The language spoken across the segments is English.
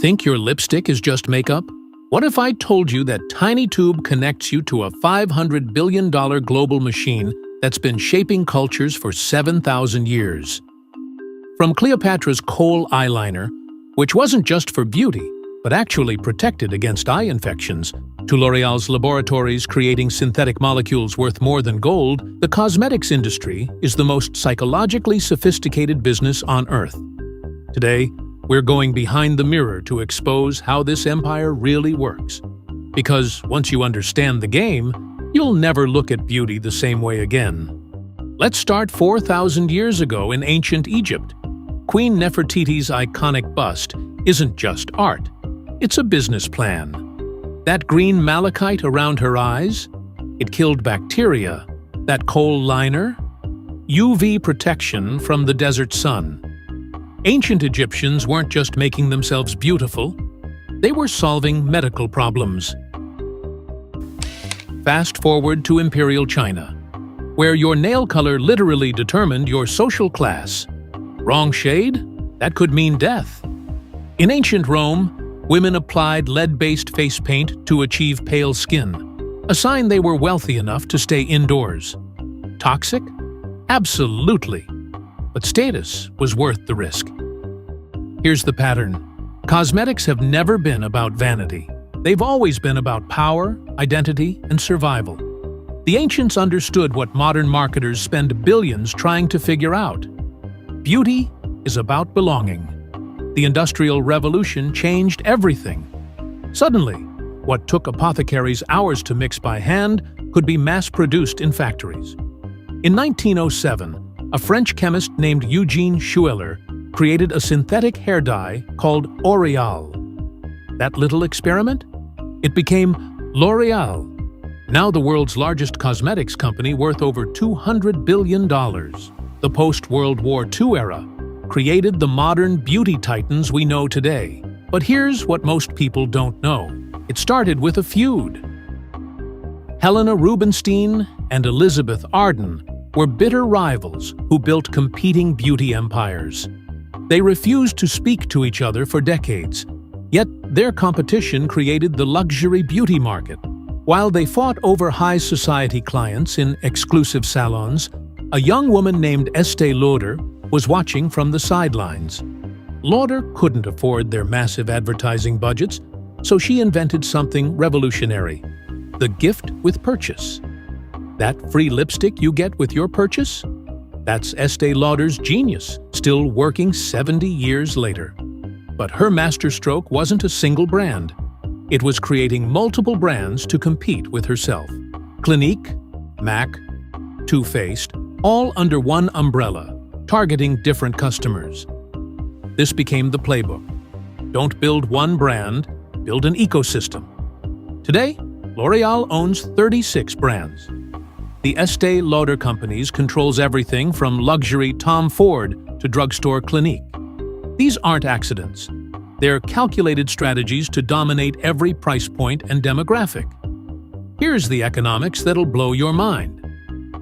Think your lipstick is just makeup? What if I told you that tiny tube connects you to a $500 billion global machine that's been shaping cultures for 7,000 years? From Cleopatra's kohl eyeliner, which wasn't just for beauty, but actually protected against eye infections, to L'Oreal's laboratories creating synthetic molecules worth more than gold, the cosmetics industry is the most psychologically sophisticated business on Earth. Today, we're going behind the mirror to expose how this empire really works. Because once you understand the game, you'll never look at beauty the same way again. Let's start 4,000 years ago in ancient Egypt. Queen Nefertiti's iconic bust isn't just art, it's a business plan. That green malachite around her eyes, it killed bacteria. That kohl liner, UV protection from the desert sun. Ancient Egyptians weren't just making themselves beautiful, they were solving medical problems. Fast forward to Imperial China, where your nail color literally determined your social class. Wrong shade? That could mean death. In ancient Rome, women applied lead-based face paint to achieve pale skin, a sign they were wealthy enough to stay indoors. Toxic? Absolutely. But status was worth the risk. Here's the pattern. Cosmetics have never been about vanity. They've always been about power, identity, and survival. The ancients understood what modern marketers spend billions trying to figure out. Beauty is about belonging. The Industrial Revolution changed everything. Suddenly, what took apothecaries hours to mix by hand could be mass-produced in factories. In 1907, a French chemist named Eugene Schueller created a synthetic hair dye called L'Oreal. That little experiment? It became L'Oreal, now the world's largest cosmetics company worth over $200 billion. The post-World War II era created the modern beauty titans we know today. But here's what most people don't know. It started with a feud. Helena Rubinstein and Elizabeth Arden were bitter rivals who built competing beauty empires. They refused to speak to each other for decades, yet their competition created the luxury beauty market. While they fought over high society clients in exclusive salons, a young woman named Estée Lauder was watching from the sidelines. Lauder couldn't afford their massive advertising budgets, so she invented something revolutionary: the gift with purchase. That free lipstick you get with your purchase? That's Estée Lauder's genius, still working 70 years later. But her masterstroke wasn't a single brand. It was creating multiple brands to compete with herself. Clinique, MAC, Too Faced, all under one umbrella, targeting different customers. This became the playbook. Don't build one brand, build an ecosystem. Today, L'Oreal owns 36 brands. The Estée Lauder Companies controls everything from luxury Tom Ford to drugstore Clinique. These aren't accidents. They're calculated strategies to dominate every price point and demographic. Here's the economics that'll blow your mind.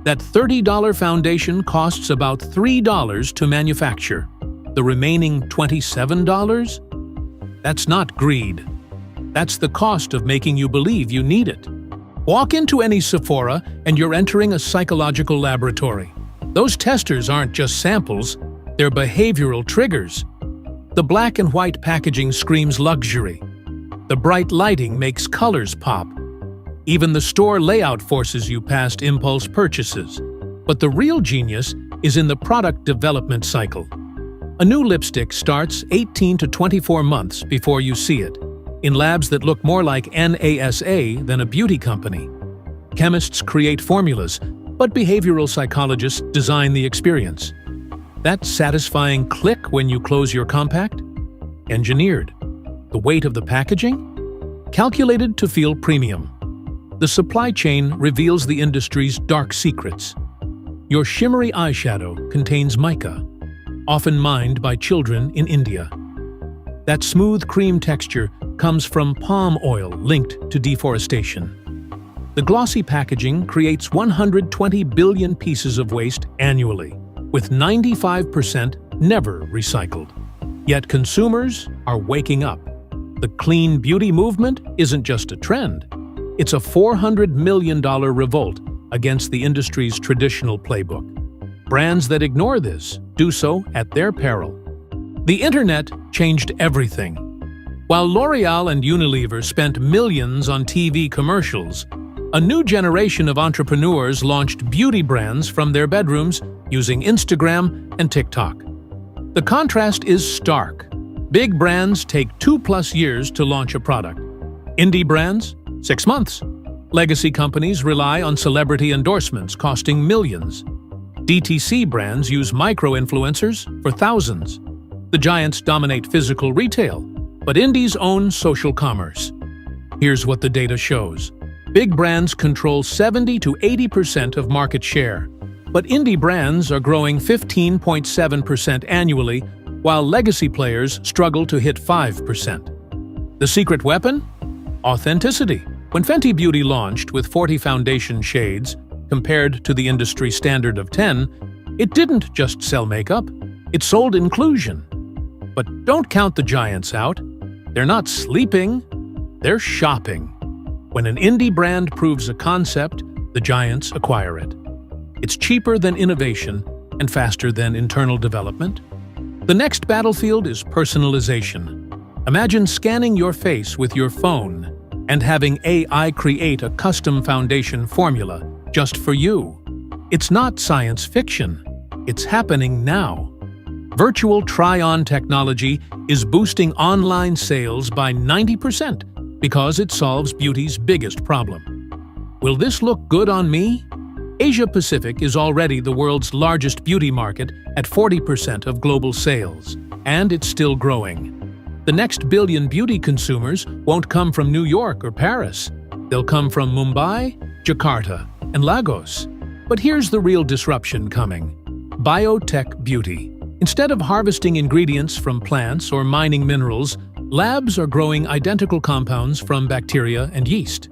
That $30 foundation costs about $3 to manufacture. The remaining $27? That's not greed. That's the cost of making you believe you need it. Walk into any Sephora and you're entering a psychological laboratory. Those testers aren't just samples, they're behavioral triggers. The black and white packaging screams luxury. The bright lighting makes colors pop. Even the store layout forces you past impulse purchases. But the real genius is in the product development cycle. A new lipstick starts 18 to 24 months before you see it, in labs that look more like NASA than a beauty company. Chemists create formulas, but behavioral psychologists design the experience. That satisfying click when you close your compact? Engineered. The weight of the packaging? Calculated to feel premium. The supply chain reveals the industry's dark secrets. Your shimmery eyeshadow contains mica, often mined by children in India. That smooth cream texture comes from palm oil linked to deforestation. The glossy packaging creates 120 billion pieces of waste annually, with 95% never recycled. Yet consumers are waking up. The clean beauty movement isn't just a trend. It's a $400 million revolt against the industry's traditional playbook. Brands that ignore this do so at their peril. The internet changed everything. While L'Oreal and Unilever spent millions on TV commercials, a new generation of entrepreneurs launched beauty brands from their bedrooms using Instagram and TikTok. The contrast is stark. Big brands take 2+ years to launch a product. Indie brands, 6 months. Legacy companies rely on celebrity endorsements costing millions. DTC brands use micro-influencers for thousands. The giants dominate physical retail, but indies own social commerce. Here's what the data shows. Big brands control 70 to 80% of market share, but indie brands are growing 15.7% annually, while legacy players struggle to hit 5%. The secret weapon? Authenticity. When Fenty Beauty launched with 40 foundation shades, compared to the industry standard of 10, it didn't just sell makeup, it sold inclusion. But don't count the giants out. They're not sleeping, they're shopping. When an indie brand proves a concept, the giants acquire it. It's cheaper than innovation and faster than internal development. The next battlefield is personalization. Imagine scanning your face with your phone and having AI create a custom foundation formula just for you. It's not science fiction. It's happening now. Virtual try-on technology is boosting online sales by 90% because it solves beauty's biggest problem. Will this look good on me? Asia-Pacific is already the world's largest beauty market at 40% of global sales, and it's still growing. The next billion beauty consumers won't come from New York or Paris. They'll come from Mumbai, Jakarta, and Lagos. But here's the real disruption coming. Biotech beauty. Instead of harvesting ingredients from plants or mining minerals, labs are growing identical compounds from bacteria and yeast.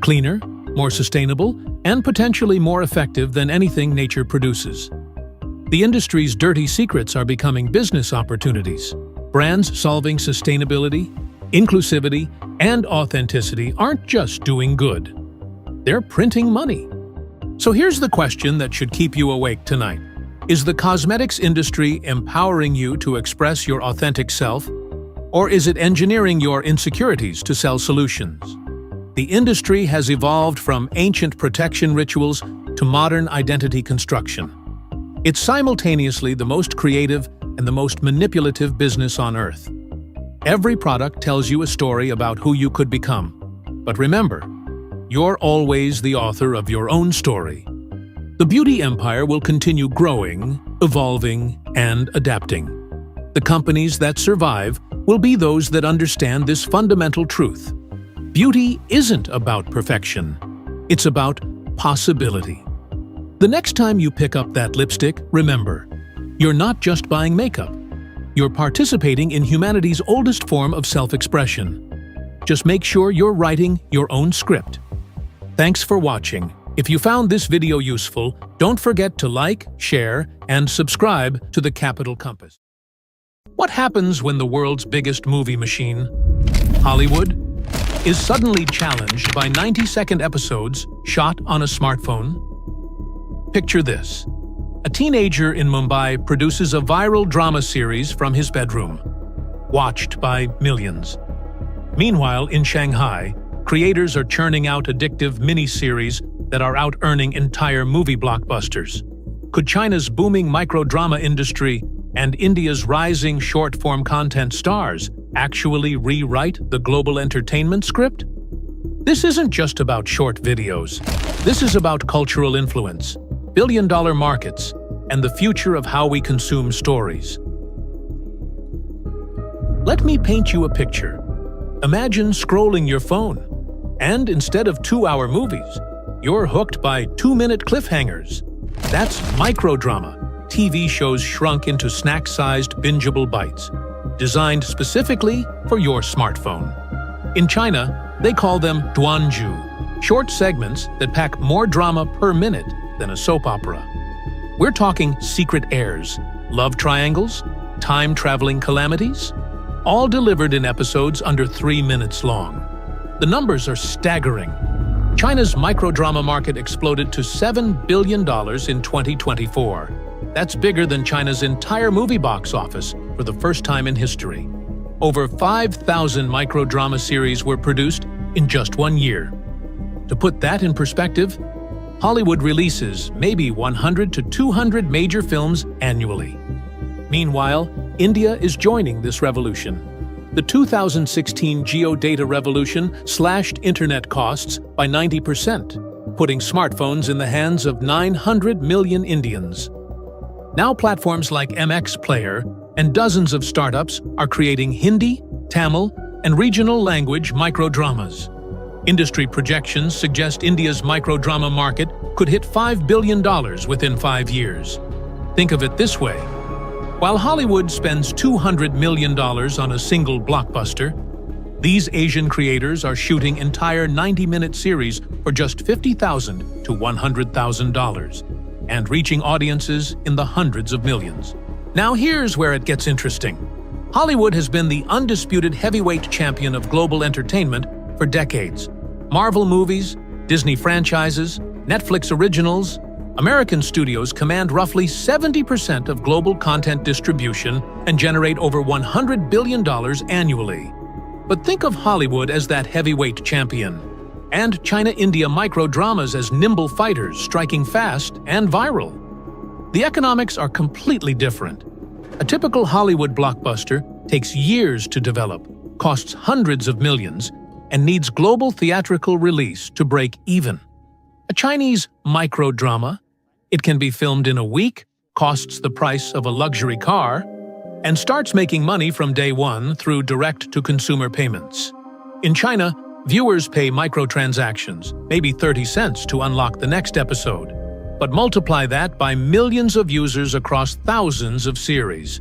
Cleaner, more sustainable, and potentially more effective than anything nature produces. The industry's dirty secrets are becoming business opportunities. Brands solving sustainability, inclusivity, and authenticity aren't just doing good. They're printing money. So here's the question that should keep you awake tonight. Is the cosmetics industry empowering you to express your authentic self, or is it engineering your insecurities to sell solutions? The industry has evolved from ancient protection rituals to modern identity construction. It's simultaneously the most creative and the most manipulative business on Earth. Every product tells you a story about who you could become. But remember, you're always the author of your own story. The beauty empire will continue growing, evolving, and adapting. The companies that survive will be those that understand this fundamental truth. Beauty isn't about perfection. It's about possibility. The next time you pick up that lipstick, remember, you're not just buying makeup. You're participating in humanity's oldest form of self-expression. Just make sure you're writing your own script. Thanks for watching. If you found this video useful, don't forget to like, share, and subscribe to the Capital Compass. What happens when the world's biggest movie machine, Hollywood, is suddenly challenged by 90-second episodes shot on a smartphone? Picture this. A teenager in Mumbai produces a viral drama series from his bedroom, watched by millions. Meanwhile, in Shanghai, creators are churning out addictive mini-series that are out-earning entire movie blockbusters. Could China's booming microdrama industry and India's rising short-form content stars actually rewrite the global entertainment script? This isn't just about short videos. This is about cultural influence, billion-dollar markets, and the future of how we consume stories. Let me paint you a picture. Imagine scrolling your phone, and instead of 2-hour movies, you're hooked by 2-minute cliffhangers. That's microdrama. TV shows shrunk into snack-sized, bingeable bites, designed specifically for your smartphone. In China, they call them duanju, short segments that pack more drama per minute than a soap opera. We're talking secret heirs, love triangles, time-traveling calamities, all delivered in episodes under 3 minutes long. The numbers are staggering. China's microdrama market exploded to $7 billion in 2024. That's bigger than China's entire movie box office for the first time in history. Over 5,000 microdrama series were produced in just 1 year. To put that in perspective, Hollywood releases maybe 100 to 200 major films annually. Meanwhile, India is joining this revolution. The 2016 geodata revolution slashed internet costs by 90%, putting smartphones in the hands of 900 million Indians. Now platforms like MX Player and dozens of startups are creating Hindi, Tamil, and regional language microdramas. Industry projections suggest India's microdrama market could hit $5 billion within 5 years. Think of it this way. While Hollywood spends $200 million on a single blockbuster, these Asian creators are shooting entire 90-minute series for just $50,000 to $100,000 and reaching audiences in the hundreds of millions. Now here's where it gets interesting. Hollywood has been the undisputed heavyweight champion of global entertainment for decades. Marvel movies, Disney franchises, Netflix originals, American studios command roughly 70% of global content distribution and generate over $100 billion annually. But think of Hollywood as that heavyweight champion, and China-India microdramas as nimble fighters striking fast and viral. The economics are completely different. A typical Hollywood blockbuster takes years to develop, costs hundreds of millions, and needs global theatrical release to break even. A Chinese microdrama, it can be filmed in a week, costs the price of a luxury car, and starts making money from day one through direct-to-consumer payments. In China, viewers pay microtransactions, maybe 30 cents to unlock the next episode. But multiply that by millions of users across thousands of series.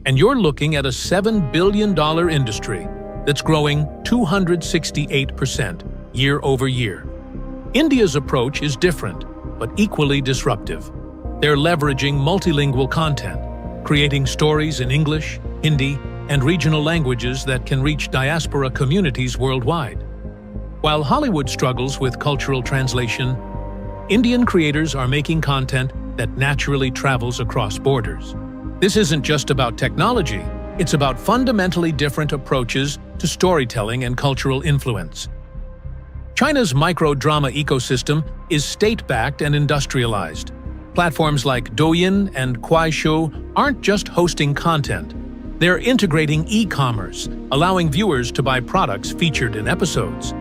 And you're looking at a $7 billion industry that's growing 268% year over year. India's approach is different, but equally disruptive. They're leveraging multilingual content, creating stories in English, Hindi, and regional languages that can reach diaspora communities worldwide. While Hollywood struggles with cultural translation, Indian creators are making content that naturally travels across borders. This isn't just about technology, it's about fundamentally different approaches to storytelling and cultural influence. China's microdrama ecosystem is state-backed and industrialized. Platforms like Douyin and Kuaishou aren't just hosting content. They're integrating e-commerce, allowing viewers to buy products featured in episodes.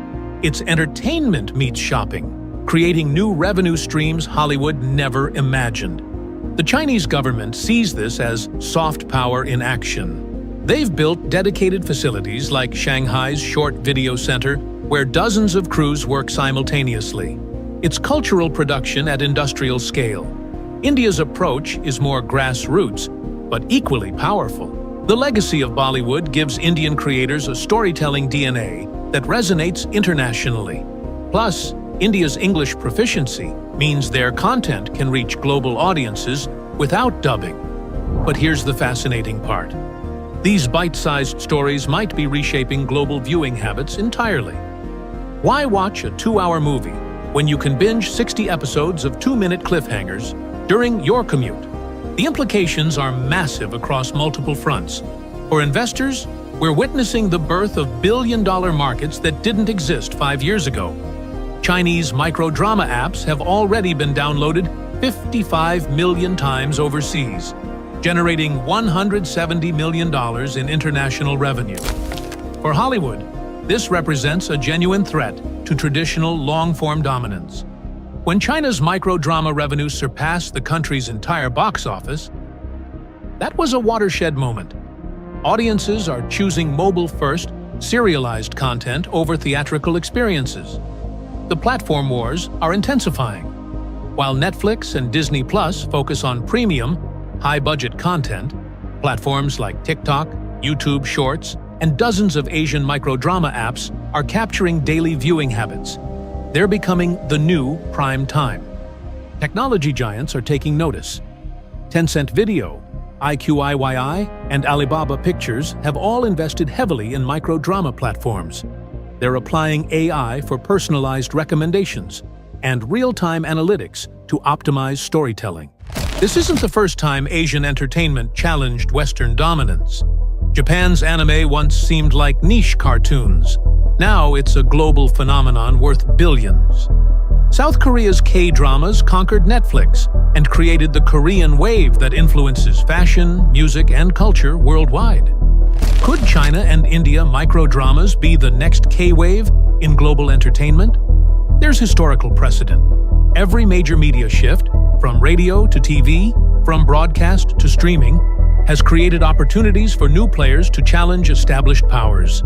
It's entertainment meets shopping, creating new revenue streams Hollywood never imagined. The Chinese government sees this as soft power in action. They've built dedicated facilities like Shanghai's Short Video Center, where dozens of crews work simultaneously. It's cultural production at industrial scale. India's approach is more grassroots, but equally powerful. The legacy of Bollywood gives Indian creators a storytelling DNA that resonates internationally. Plus, India's English proficiency means their content can reach global audiences without dubbing. But here's the fascinating part. These bite-sized stories might be reshaping global viewing habits entirely. Why watch a 2-hour movie when you can binge 60 episodes of 2-minute cliffhangers during your commute? The implications are massive across multiple fronts. For investors, we're witnessing the birth of billion-dollar markets that didn't exist 5 years ago. Chinese microdrama apps have already been downloaded 55 million times overseas, generating $170 million in international revenue. For Hollywood, this represents a genuine threat to traditional long-form dominance. When China's microdrama revenue surpassed the country's entire box office, that was a watershed moment. Audiences are choosing mobile-first, serialized content over theatrical experiences. The platform wars are intensifying. While Netflix and Disney Plus focus on premium, high-budget content, platforms like TikTok, YouTube Shorts, and dozens of Asian microdrama apps are capturing daily viewing habits. They're becoming the new prime time. Technology giants are taking notice. Tencent Video, IQIYI and Alibaba Pictures have all invested heavily in microdrama platforms. They're applying AI for personalized recommendations and real-time analytics to optimize storytelling. This isn't the first time Asian entertainment challenged Western dominance. Japan's anime once seemed like niche cartoons. Now it's a global phenomenon worth billions. South Korea's K-dramas conquered Netflix and created the Korean wave that influences fashion, music, and culture worldwide. Could China and India microdramas be the next K-wave in global entertainment? There's historical precedent. Every major media shift, from radio to TV, from broadcast to streaming, has created opportunities for new players to challenge established powers.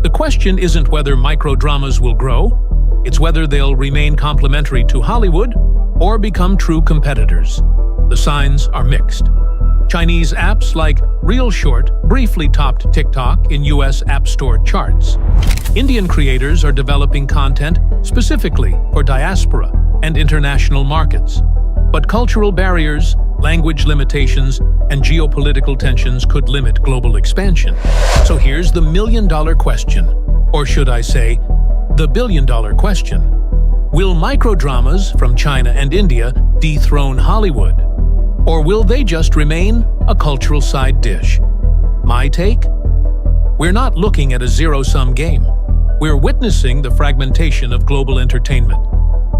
The question isn't whether microdramas will grow, it's whether they'll remain complementary to Hollywood or become true competitors. The signs are mixed. Chinese apps like Reel Short briefly topped TikTok in US App Store charts. Indian creators are developing content specifically for diaspora and international markets. But cultural barriers, language limitations, and geopolitical tensions could limit global expansion. So here's the million-dollar question, or should I say, the billion-dollar question. Will microdramas from China and India dethrone Hollywood? Or will they just remain a cultural side dish? My take? We're not looking at a zero-sum game. We're witnessing the fragmentation of global entertainment.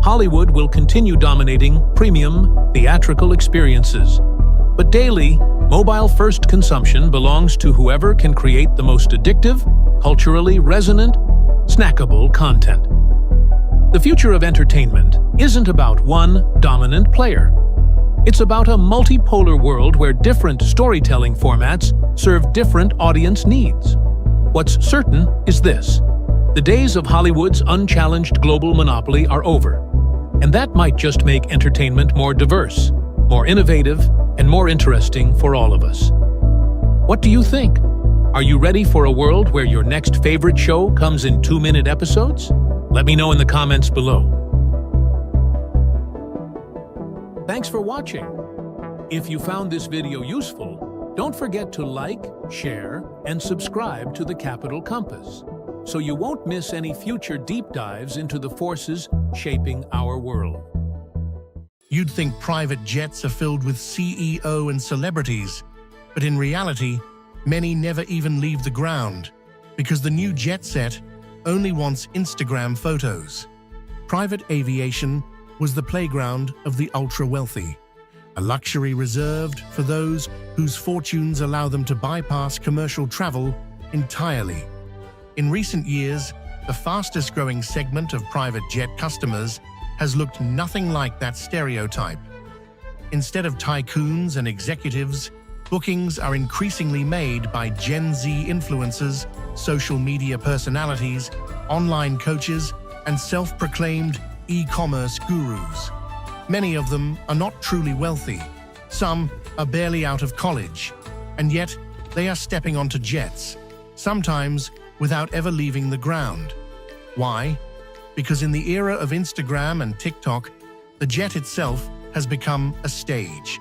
Hollywood will continue dominating premium, theatrical experiences. But daily, mobile-first consumption belongs to whoever can create the most addictive, culturally resonant, snackable content. The future of entertainment isn't about one dominant player. It's about a multipolar world where different storytelling formats serve different audience needs. What's certain is this: the days of Hollywood's unchallenged global monopoly are over. And that might just make entertainment more diverse, more innovative, and more interesting for all of us. What do you think? Are you ready for a world where your next favorite show comes in 2-minute episodes? Let me know in the comments below. Thanks for watching. If you found this video useful, don't forget to like, share, and subscribe to the Capital Compass, so you won't miss any future deep dives into the forces shaping our world. You'd think private jets are filled with CEO and celebrities, but in reality, many never even leave the ground, because the new jet set only wants Instagram photos. Private aviation was the playground of the ultra-wealthy, a luxury reserved for those whose fortunes allow them to bypass commercial travel entirely. In recent years, the fastest-growing segment of private jet customers has looked nothing like that stereotype. Instead of tycoons and executives, bookings are increasingly made by Gen Z influencers, social media personalities, online coaches, and self-proclaimed e-commerce gurus. Many of them are not truly wealthy. Some are barely out of college, and yet they are stepping onto jets, sometimes without ever leaving the ground. Why? Because in the era of Instagram and TikTok, the jet itself has become a stage.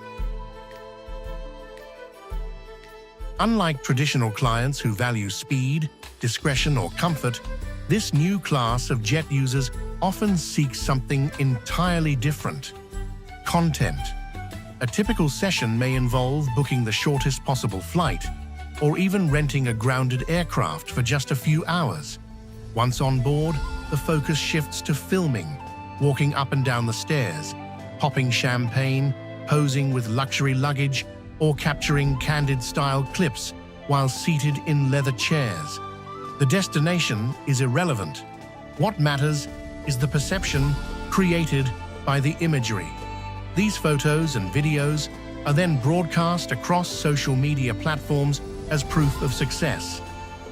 Unlike traditional clients who value speed, discretion, or comfort, this new class of jet users often seeks something entirely different: content. A typical session may involve booking the shortest possible flight, or even renting a grounded aircraft for just a few hours. Once on board, the focus shifts to filming, walking up and down the stairs, popping champagne, posing with luxury luggage, or capturing candid-style clips while seated in leather chairs. The destination is irrelevant. What matters is the perception created by the imagery. These photos and videos are then broadcast across social media platforms as proof of success.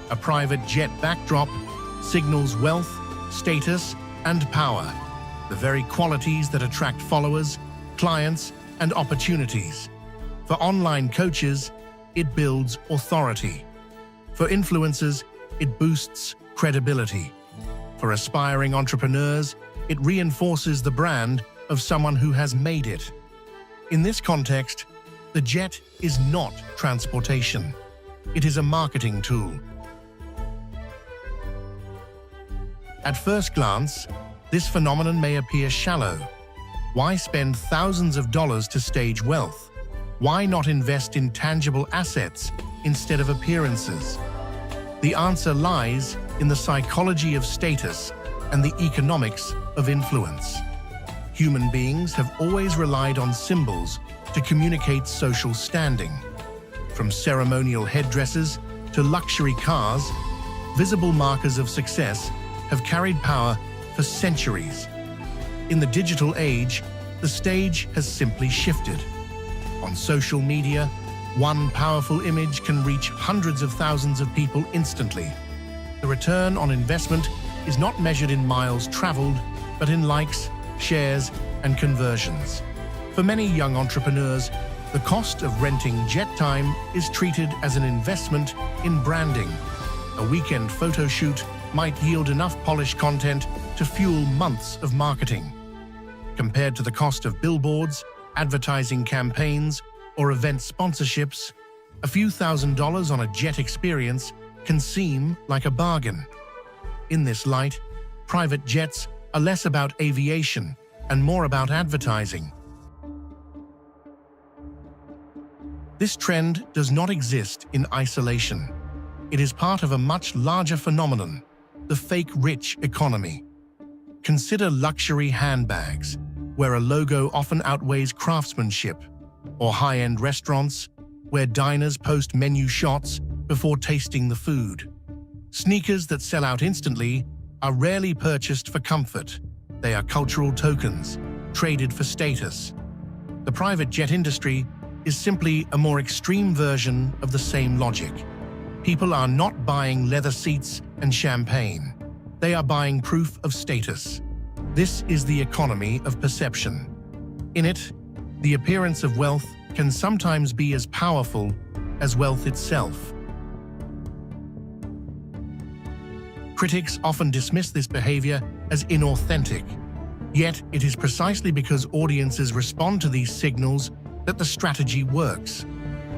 A private jet backdrop signals wealth, status, and power, the very qualities that attract followers, clients, and opportunities. For online coaches, it builds authority. For influencers, it boosts credibility. For aspiring entrepreneurs, it reinforces the brand of someone who has made it. In this context, The jet is not transportation. It is a marketing tool. At first glance, this phenomenon may appear shallow. Why spend thousands of dollars to stage wealth? Why not invest in tangible assets instead of appearances? The answer lies in the psychology of status and the economics of influence. Human beings have always relied on symbols to communicate social standing. From ceremonial headdresses to luxury cars, visible markers of success have carried power for centuries. In the digital age, the stage has simply shifted. On social media, one powerful image can reach hundreds of thousands of people instantly. The return on investment is not measured in miles traveled, but in likes, shares, and conversions. For many young entrepreneurs, the cost of renting jet time is treated as an investment in branding. A weekend photo shoot might yield enough polished content to fuel months of marketing. Compared to the cost of billboards, advertising campaigns, or event sponsorships, a few $1,000s on a jet experience can seem like a bargain. In this light, private jets are less about aviation and more about advertising. This trend does not exist in isolation. It is part of a much larger phenomenon, the fake rich economy. Consider luxury handbags, where a logo often outweighs craftsmanship, or high-end restaurants, where diners post menu shots before tasting the food. Sneakers that sell out instantly are rarely purchased for comfort. They are cultural tokens, traded for status. The private jet industry is simply a more extreme version of the same logic. People are not buying leather seats and champagne. They are buying proof of status. This is the economy of perception. In it, the appearance of wealth can sometimes be as powerful as wealth itself. Critics often dismiss this behavior as inauthentic. Yet, it is precisely because audiences respond to these signals that the strategy works.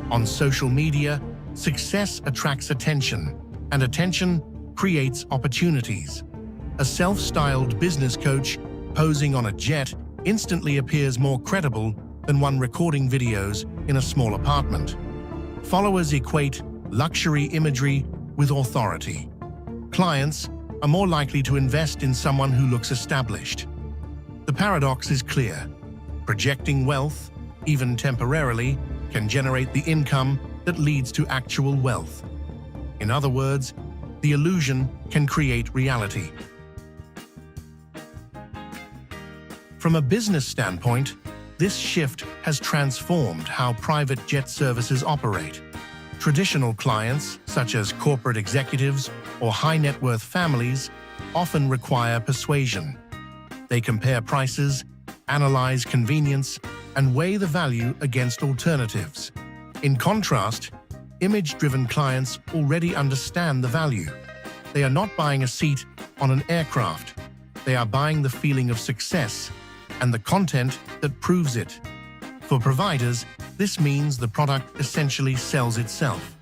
On social media, success attracts attention, and attention creates opportunities. A self-styled business coach posing on a jet instantly appears more credible than one recording videos in a small apartment. Followers equate luxury imagery with authority. Clients are more likely to invest in someone who looks established. The paradox is clear. Projecting wealth, even temporarily, can generate the income that leads to actual wealth. In other words, the illusion can create reality. From a business standpoint, this shift has transformed how private jet services operate. Traditional clients, such as corporate executives or high-net-worth families, often require persuasion. They compare prices, analyze convenience, and weigh the value against alternatives. In contrast, image-driven clients already understand the value. They are not buying a seat on an aircraft. They are buying the feeling of success and the content that proves it. For providers, this means the product essentially sells itself.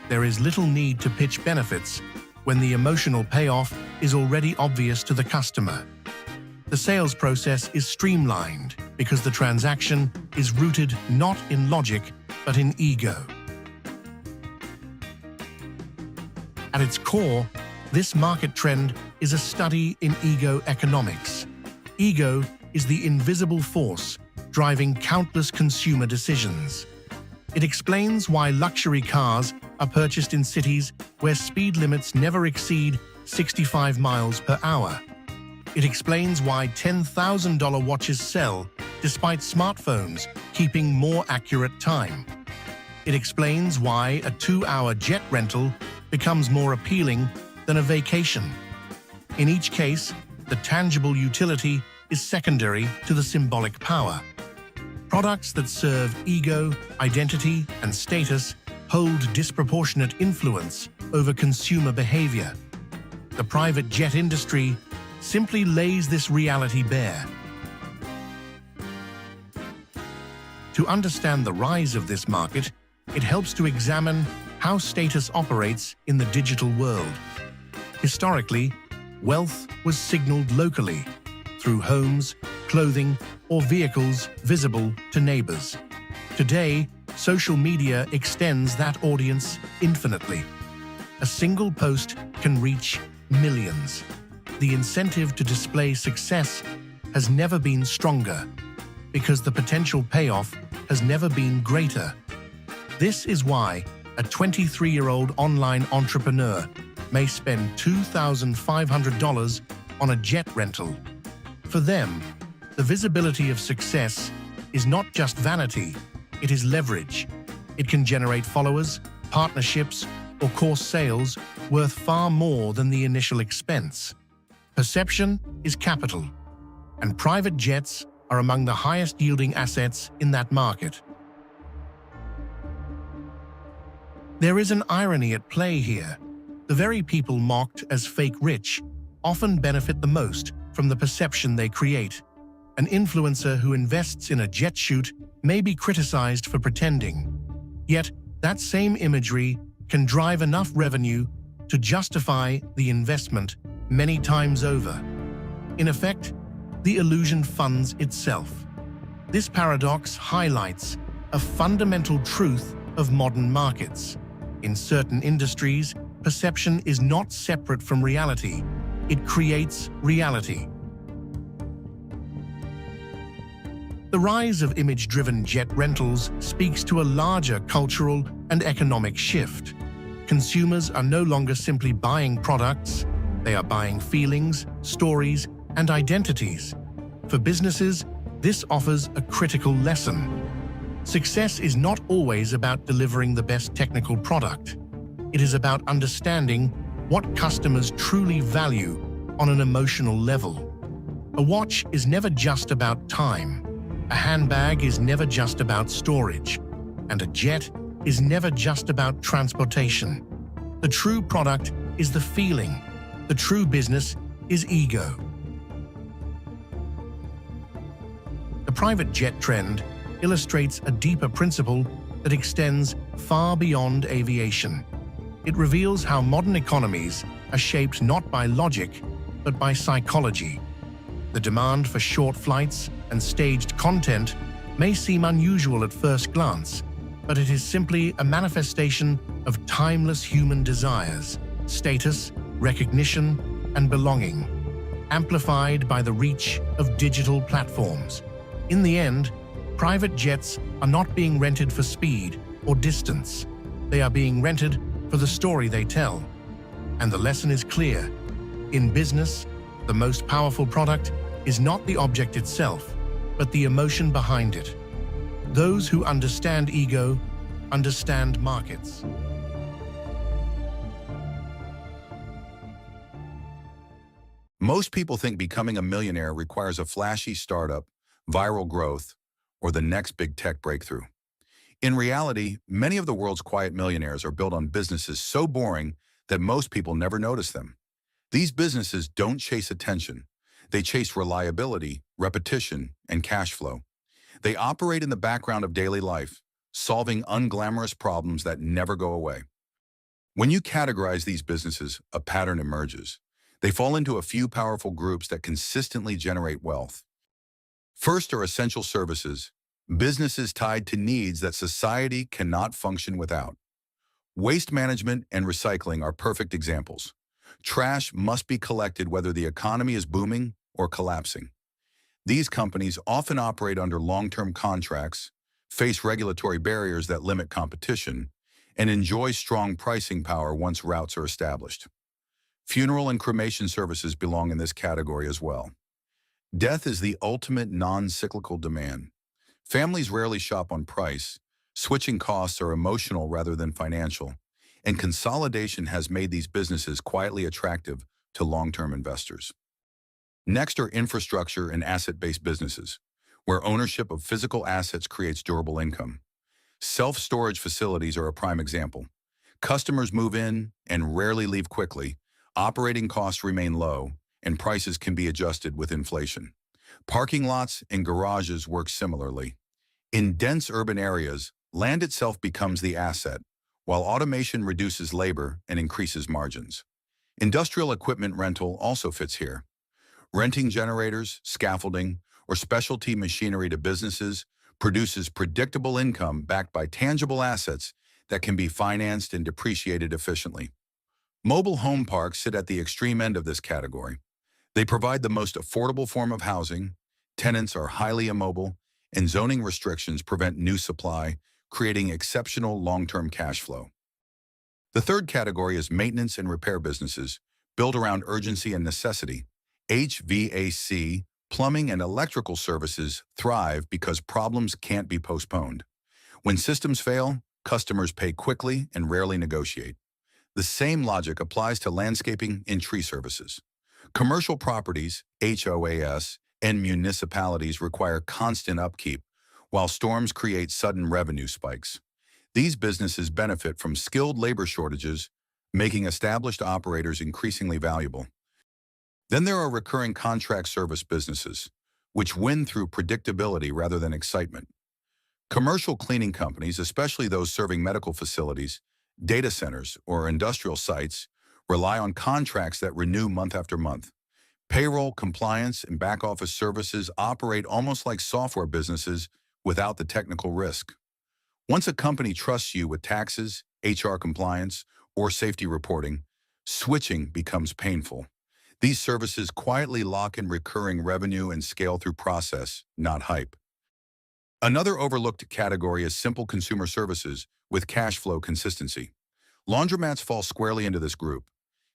There is little need to pitch benefits when the emotional payoff is already obvious to the customer. The sales process is streamlined because the transaction is rooted not in logic, but in ego. At its core, this market trend is a study in ego economics. Ego is the invisible force driving countless consumer decisions. It explains why luxury cars are purchased in cities where speed limits never exceed 65 miles per hour. It explains why $10,000 watches sell despite smartphones keeping more accurate time. It explains why a 2-hour jet rental becomes more appealing than a vacation. In each case, the tangible utility is secondary to the symbolic power. Products that serve ego, identity, and status hold disproportionate influence over consumer behavior. The private jet industry simply lays this reality bare. To understand the rise of this market, it helps to examine how status operates in the digital world. Historically, wealth was signaled locally, through homes, clothing, or vehicles visible to neighbors. Today, social media extends that audience infinitely. A single post can reach millions. The incentive to display success has never been stronger, because the potential payoff has never been greater. This is why a 23-year-old online entrepreneur may spend $2,500 on a jet rental. For them, the visibility of success is not just vanity, it is leverage. It can generate followers, partnerships, or course sales worth far more than the initial expense. Perception is capital, and private jets are among the highest-yielding assets in that market. There is an irony at play here. The very people mocked as fake rich often benefit the most from the perception they create. An influencer who invests in a jet shoot may be criticized for pretending. Yet, that same imagery can drive enough revenue to justify the investment many times over. In effect, the illusion funds itself. This paradox highlights a fundamental truth of modern markets. In certain industries, perception is not separate from reality. It creates reality. The rise of image-driven jet rentals speaks to a larger cultural and economic shift. Consumers are no longer simply buying products, they are buying feelings, stories, and identities. For businesses, this offers a critical lesson. Success is not always about delivering the best technical product. It is about understanding what customers truly value on an emotional level. A watch is never just about time. A handbag is never just about storage. And a jet is never just about transportation. The true product is the feeling. The true business is ego. The private jet trend illustrates a deeper principle that extends far beyond aviation. It reveals how modern economies are shaped not by logic, but by psychology. The demand for short flights and staged content may seem unusual at first glance, but it is simply a manifestation of timeless human desires, status, recognition, and belonging, amplified by the reach of digital platforms. In the end, private jets are not being rented for speed or distance. They are being rented for the story they tell. And the lesson is clear. In business, the most powerful product is not the object itself, but the emotion behind it. Those who understand ego understand markets. Most people think becoming a millionaire requires a flashy startup, viral growth, or the next big tech breakthrough. In reality, many of the world's quiet millionaires are built on businesses so boring that most people never notice them. These businesses don't chase attention. They chase reliability, repetition, and cash flow. They operate in the background of daily life, solving unglamorous problems that never go away. When you categorize these businesses, a pattern emerges. They fall into a few powerful groups that consistently generate wealth. First are essential services, businesses tied to needs that society cannot function without. Waste management and recycling are perfect examples. Trash must be collected whether the economy is booming or collapsing. These companies often operate under long-term contracts, face regulatory barriers that limit competition, and enjoy strong pricing power once routes are established. Funeral and cremation services belong in this category as well. Death is the ultimate non-cyclical demand. Families rarely shop on price, switching costs are emotional rather than financial, and consolidation has made these businesses quietly attractive to long-term investors. Next are infrastructure and asset-based businesses, where ownership of physical assets creates durable income. Self-storage facilities are a prime example. Customers move in and rarely leave quickly, operating costs remain low, and prices can be adjusted with inflation. Parking lots and garages work similarly. In dense urban areas, land itself becomes the asset, while automation reduces labor and increases margins. Industrial equipment rental also fits here. Renting generators, scaffolding, or specialty machinery to businesses produces predictable income backed by tangible assets that can be financed and depreciated efficiently. Mobile home parks sit at the extreme end of this category. They provide the most affordable form of housing, tenants are highly immobile, and zoning restrictions prevent new supply, creating exceptional long-term cash flow. The third category is maintenance and repair businesses, built around urgency and necessity. HVAC, plumbing, and electrical services thrive because problems can't be postponed. When systems fail, customers pay quickly and rarely negotiate. The same logic applies to landscaping and tree services. Commercial properties, HOAS, and municipalities require constant upkeep, while storms create sudden revenue spikes. These businesses benefit from skilled labor shortages, making established operators increasingly valuable. Then there are recurring contract service businesses, which win through predictability rather than excitement. Commercial cleaning companies, especially those serving medical facilities, data centers, or industrial sites, rely on contracts that renew month after month. Payroll, compliance, and back-office services operate almost like software businesses without the technical risk. Once a company trusts you with taxes, HR compliance, or safety reporting, switching becomes painful. These services quietly lock in recurring revenue and scale through process, not hype. Another overlooked category is simple consumer services with cash flow consistency. Laundromats fall squarely into this group.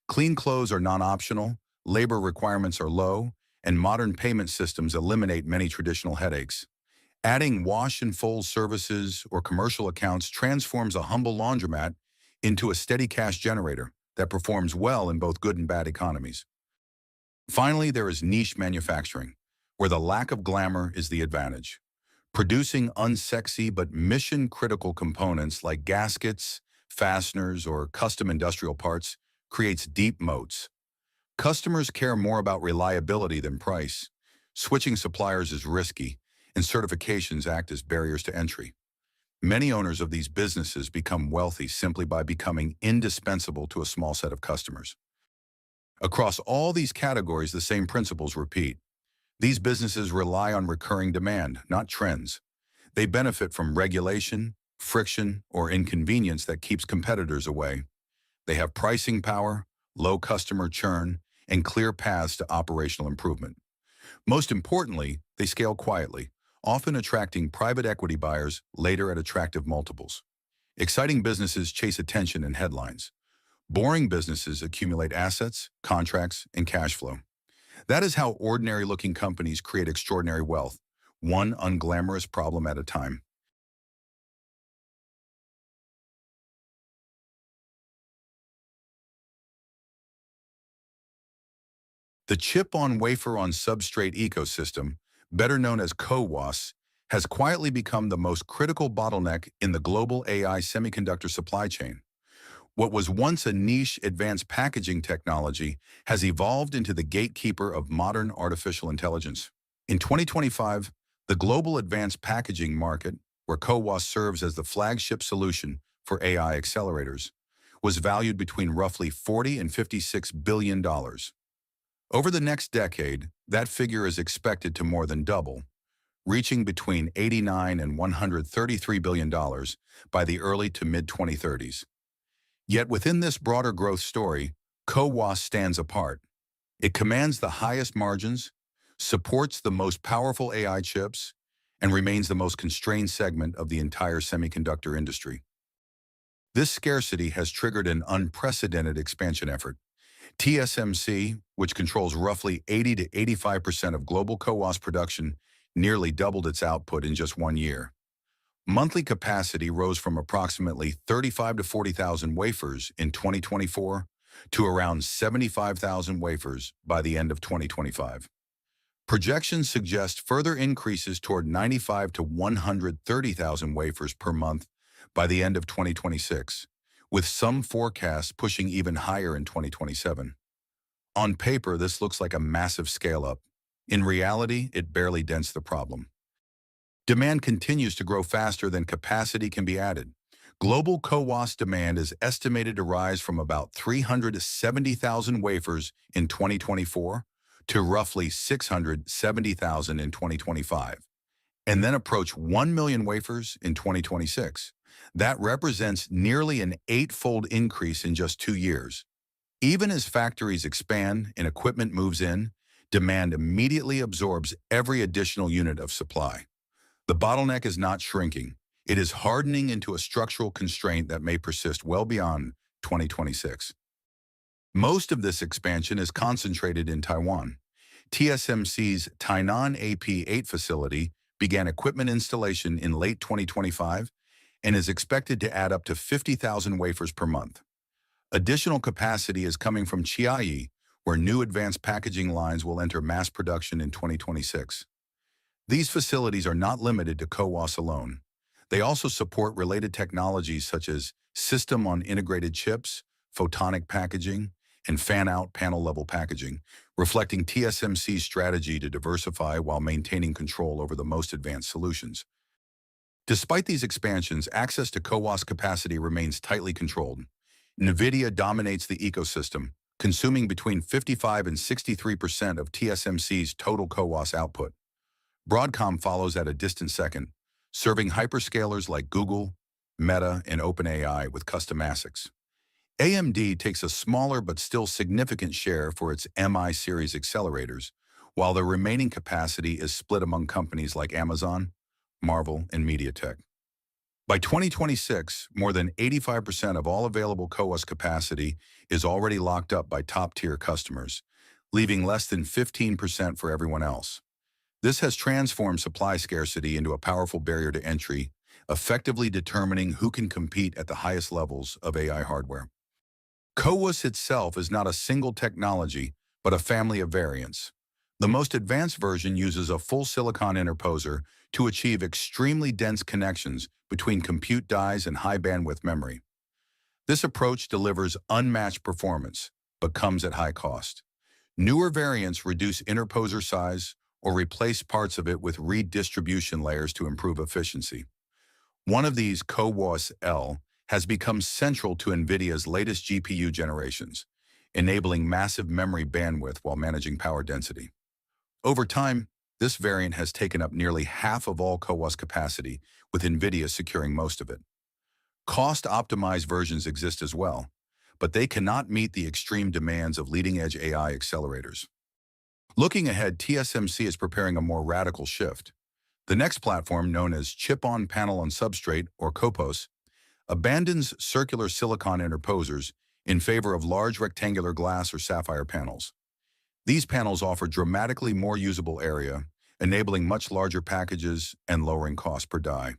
Clean clothes are non-optional, labor requirements are low, and modern payment systems eliminate many traditional headaches. Adding wash and fold services or commercial accounts transforms a humble laundromat into a steady cash generator that performs well in both good and bad economies. Finally, there is niche manufacturing, where the lack of glamour is the advantage. Producing unsexy but mission-critical components like gaskets, fasteners, or custom industrial parts creates deep moats. Customers care more about reliability than price. Switching suppliers is risky, and certifications act as barriers to entry. Many owners of these businesses become wealthy simply by becoming indispensable to a small set of customers. Across all these categories, the same principles repeat. These businesses rely on recurring demand, not trends. They benefit from regulation, friction, or inconvenience that keeps competitors away. They have pricing power, low customer churn, and clear paths to operational improvement. Most importantly, they scale quietly, often attracting private equity buyers later at attractive multiples. Exciting businesses chase attention and headlines. Boring businesses accumulate assets, contracts, and cash flow. That is how ordinary-looking companies create extraordinary wealth, one unglamorous problem at a time. The chip-on-wafer-on-substrate ecosystem, better known as CoWoS, has quietly become the most critical bottleneck in the global AI semiconductor supply chain. What was once a niche advanced packaging technology has evolved into the gatekeeper of modern artificial intelligence. In 2025, the global advanced packaging market, where CoWoS serves as the flagship solution for AI accelerators, was valued between roughly $40 and $56 billion. Over the next decade, that figure is expected to more than double, reaching between $89 and $133 billion by the early to mid-2030s. Yet within this broader growth story, CoWoS stands apart. It commands the highest margins, supports the most powerful AI chips, and remains the most constrained segment of the entire semiconductor industry. This scarcity has triggered an unprecedented expansion effort. TSMC, which controls roughly 80 to 85% of global CoWoS production, nearly doubled its output in just 1 year. Monthly capacity rose from approximately 35 to 40,000 wafers in 2024 to around 75,000 wafers by the end of 2025. Projections suggest further increases toward 95 to 130,000 wafers per month by the end of 2026, with some forecasts pushing even higher in 2027. On paper, this looks like a massive scale-up. In reality, it barely dents the problem. Demand continues to grow faster than capacity can be added. Global CoWoS demand is estimated to rise from about 370,000 wafers in 2024 to roughly 670,000 in 2025, and then approach 1 million wafers in 2026. That represents nearly an eightfold increase in just 2 years. Even as factories expand and equipment moves in, demand immediately absorbs every additional unit of supply. The bottleneck is not shrinking. It is hardening into a structural constraint that may persist well beyond 2026. Most of this expansion is concentrated in Taiwan. TSMC's Tainan AP8 facility began equipment installation in late 2025 and is expected to add up to 50,000 wafers per month. Additional capacity is coming from Chiayi, where new advanced packaging lines will enter mass production in 2026. These facilities are not limited to CoWoS alone. They also support related technologies such as system on integrated chips, photonic packaging, and fan-out panel-level packaging, reflecting TSMC's strategy to diversify while maintaining control over the most advanced solutions. Despite these expansions, access to CoWoS capacity remains tightly controlled. NVIDIA dominates the ecosystem, consuming between 55 and 63% of TSMC's total CoWoS output. Broadcom follows at a distant second, serving hyperscalers like Google, Meta, and OpenAI with custom ASICs. AMD takes a smaller but still significant share for its MI series accelerators, while the remaining capacity is split among companies like Amazon, Marvell, and MediaTek. By 2026, more than 85% of all available CoWoS capacity is already locked up by top-tier customers, leaving less than 15% for everyone else. This has transformed supply scarcity into a powerful barrier to entry, effectively determining who can compete at the highest levels of AI hardware. CoWoS itself is not a single technology, but a family of variants. The most advanced version uses a full silicon interposer to achieve extremely dense connections between compute dies and high-bandwidth memory. This approach delivers unmatched performance, but comes at high cost. Newer variants reduce interposer size or replace parts of it with redistribution layers to improve efficiency. One of these, CoWoS-L, has become central to NVIDIA's latest GPU generations, enabling massive memory bandwidth while managing power density. Over time, this variant has taken up nearly half of all CoWoS capacity, with NVIDIA securing most of it. Cost-optimized versions exist as well, but they cannot meet the extreme demands of leading-edge AI accelerators. Looking ahead, TSMC is preparing a more radical shift. The next platform, known as Chip-on-Panel-on-Substrate, or CoPoS, abandons circular silicon interposers in favor of large rectangular glass or sapphire panels. These panels offer dramatically more usable area, enabling much larger packages and lowering cost per die.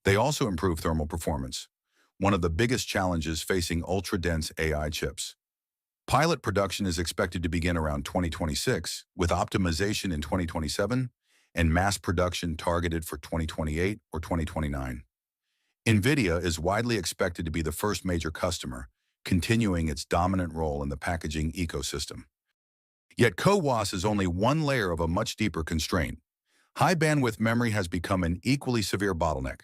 They also improve thermal performance, one of the biggest challenges facing ultra-dense AI chips. Pilot production is expected to begin around 2026, with optimization in 2027 and mass production targeted for 2028 or 2029. NVIDIA is widely expected to be the first major customer, continuing its dominant role in the packaging ecosystem. Yet CoWoS is only one layer of a much deeper constraint. High-bandwidth memory has become an equally severe bottleneck.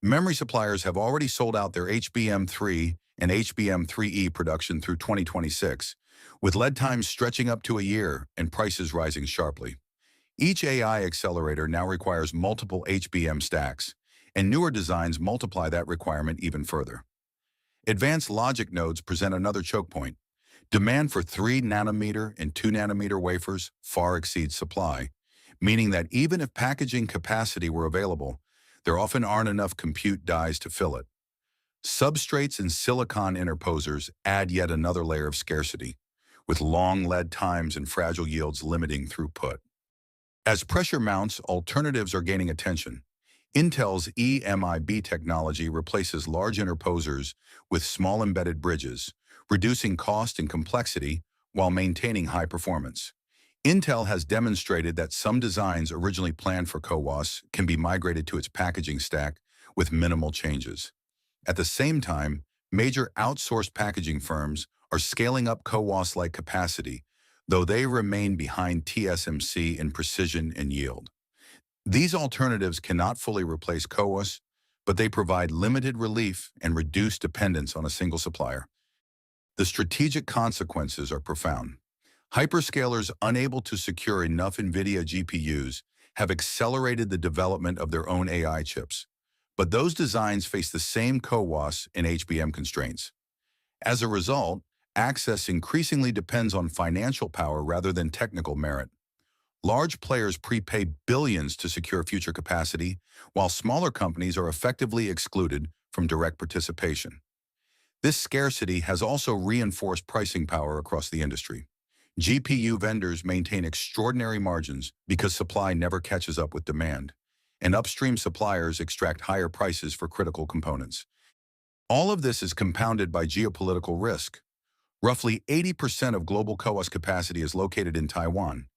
Memory suppliers have already sold out their HBM3 and HBM3E production through 2026, with lead times stretching up to a year and prices rising sharply. Each AI accelerator now requires multiple HBM stacks, and newer designs multiply that requirement even further. Advanced logic nodes present another choke point. Demand for 3-nanometer and 2-nanometer wafers far exceeds supply, meaning that even if packaging capacity were available, there often aren't enough compute dies to fill it. Substrates and silicon interposers add yet another layer of scarcity, with long lead times and fragile yields limiting throughput. As pressure mounts, alternatives are gaining attention. Intel's EMIB technology replaces large interposers with small embedded bridges, reducing cost and complexity while maintaining high performance. Intel has demonstrated that some designs originally planned for CoWoS can be migrated to its packaging stack with minimal changes. At the same time, major outsourced packaging firms are scaling up CoWoS-like capacity, though they remain behind TSMC in precision and yield. These alternatives cannot fully replace CoWoS, but they provide limited relief and reduced dependence on a single supplier. The strategic consequences are profound. Hyperscalers unable to secure enough NVIDIA GPUs have accelerated the development of their own AI chips, but those designs face the same CoWoS and HBM constraints. As a result, access increasingly depends on financial power rather than technical merit. Large players prepay billions to secure future capacity, while smaller companies are effectively excluded from direct participation. This scarcity has also reinforced pricing power across the industry. GPU vendors maintain extraordinary margins because supply never catches up with demand, and upstream suppliers extract higher prices for critical components. All of this is compounded by geopolitical risk. Roughly 80% of global CoWoS capacity is located in Taiwan.